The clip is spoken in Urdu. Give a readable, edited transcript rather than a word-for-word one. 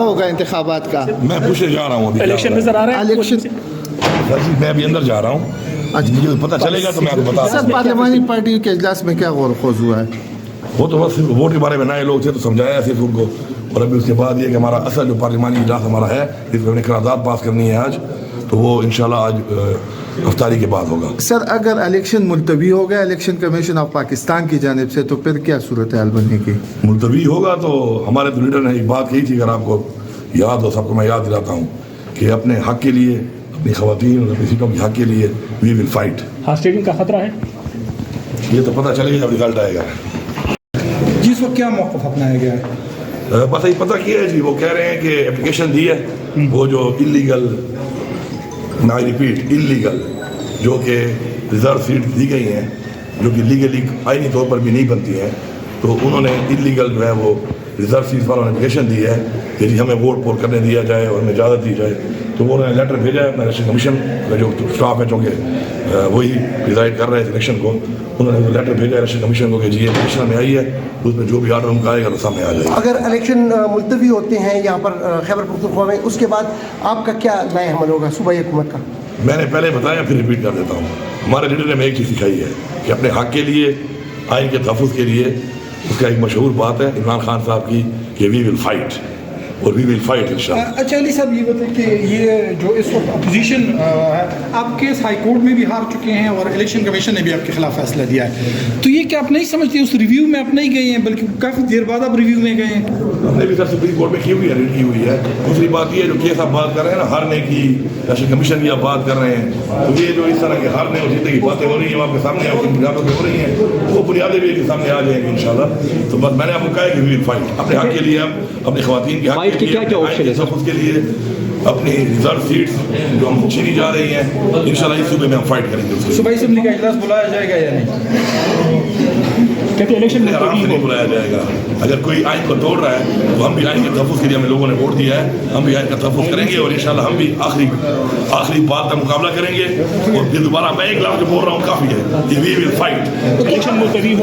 ہوگا انتخابات کا؟ میں پوچھنے جا رہا ہوں الیکشن نظر آ رہا ہے الیکشن میں ابھی اندر جا رہا ہوں، مجھے پتہ چلے گا تو میں آپ کو بتا سر پارلیمانی پارٹی کے اجلاس میں کیا غور و خوض ہوا ہے؟ وہ تو بس ووٹ کے بارے میں نئے لوگ تھے تو سمجھایا صرف ان کو، اور ابھی اس کے بعد یہ کہ ہمارا اصل جو پارلیمانی اجلاس ہمارا ہے اس میں ہم نے قرارداد پاس کرنی ہے آج، تو وہ انشاءاللہ آج افطاری کے بعد ہوگا۔ سر اگر الیکشن ملتوی ہو گیا الیکشن کمیشن آف پاکستان کی جانب سے تو پھر کیا صورتحال بنے گی؟ ملتوی ہوگا تو ہمارے تو لیڈر نے ایک بات کہی تھی، اگر آپ کو یاد ہو، سب کو میں یاد دلاتا ہوں کہ اپنے حق کے لیے، اپنی خواتین اور اپنی سیٹوں کے حق کے لیے وی ول فائٹ۔ ہاسٹیجنگ کا خطرہ ہے؟ یہ تو پتہ چلے گا جب رزلٹ آئے گا۔ جی اس وقت کیا موقف اپنایا گیا ہے؟ بس یہ پتہ کیا ہے جی، وہ کہہ رہے ہیں کہ اپلیکیشن دی ہے، وہ جو انلیگل، میں ریپیٹ انلیگل، جو کہ ریزرو سیٹ دی گئی ہیں، جو کہ لیگلی آئینی طور پر بھی نہیں بنتی ہیں، تو انہوں نے انلیگل جو ہے وہ ریزرو سیٹ والوں نے اپلیکیشن دی ہے کہ جی ہمیں ووٹ پول کرنے دیا جائے اور ہمیں اجازت دی جائے، تو وہ انہوں نے لیٹر بھیجا ہے اپنا الیکشن کمیشن کا جو اسٹاف ہے، چونکہ وہی ڈیزائڈ کر رہے ہیں الیکشن کو، انہوں نے لیٹر بھیجا الیکشن کمیشن کو کہ جی یہ الیکشن میں آئی ہے، اس میں جو بھی آرڈر ان کا آئے گا تو سامنے آ جائے گا۔ اگر الیکشن ملتوی ہوتے ہیں یہاں پر خیبر پختونخوا میں، اس کے بعد آپ کا کیا نئے عمل ہوگا صوبائی حکومت کا؟ میں نے پہلے بتایا، پھر ریپیٹ کر دیتا ہوں، ہمارے لیڈر نے ہمیں ایک چیز سکھائی ہے کہ اپنے حق کے لیے، آئین کے تحفظ کے لیے، اس کا ایک مشہور بات ہے عمران خان صاحب کی کہ وی ول فائٹ، اور وی ول فائٹ انشاءاللہ۔ اچھا علی صاحب یہ بتائیں کہ یہ جو اس وقت اپوزیشن ہے، آپ کیس ہائی کورٹ میں بھی ہار چکے ہیں اور الیکشن کمیشن نے بھی آپ کے خلاف فیصلہ دیا ہے، تو یہ کہ آپ نہیں سمجھتے اس ریویو میں آپ نہیں گئے ہیں، بلکہ کافی دیر بعد آپ ریویو میں گئے ہیں؟ ہم نے بھی سر سپریم کورٹ میں کی ہوئی ہے، ریڈ کی ہوئی ہے۔ دوسری بات یہ ہے جو کیس آپ بات کر رہے ہیں نا، ہارنے کی، الیکشن کمیشن کی آپ بات کر رہے ہیں، تو یہ جو اس طرح کے ہارنے اور جیتنے کی باتیں ہو رہی ہیں آپ کے سامنے، آپ کی بنیادوں پہ ہو رہی ہیں، وہ بنیادیں بھی کے سامنے آ جائیں گی انشاءاللہ۔ تو بس میں نے آپ کو کہا ہے کہ وی ول فائٹ، اپنے حق کے لیے، ہم اپنی خواتین کے حق کے لیے، اس کے لیے، اپنی ریزرو سیٹس جو ہم چھینی جا رہی ہیں، انشاءاللہ اس صوبے میں ہم فائٹ کریں گے۔ صوبائی اسمبلی کا اجلاس بلایا جائے گا یا نہیں؟ کہتے الیکشن آرام سے نہیں بلایا جائے گا، اگر کوئی آئین کو توڑ رہا ہے تو ہم بھی آئین کے تحفظ کے لیے، ہمیں لوگوں نے ووٹ دیا ہے، ہم بھی آئین کا تحفظ کریں گے، اور انشاءاللہ ہم بھی آخری بات کا مقابلہ کریں گے، اور پھر دوبارہ میں ایک لفظ جو بول رہا ہوں کافی ہے، وی ول فائٹ۔ الیکشن ملتوی